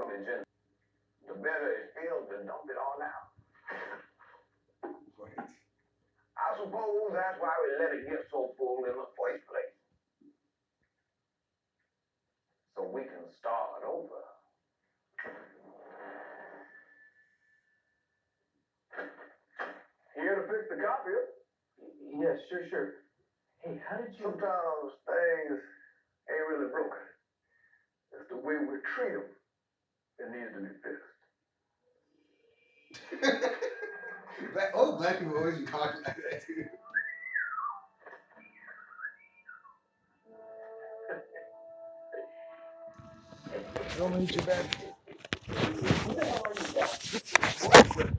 garbage in, the better it feels to dump it all out. Right. I suppose that's why we let it get so full in the first place. So we can start over. Here to fix the copier? Yes, sure. Hey, how did you... Sometimes things ain't really broken. It's the way we treat them that needs to be fixed. Black people always be talking like that too. Don't eat your bad. Who the hell are you?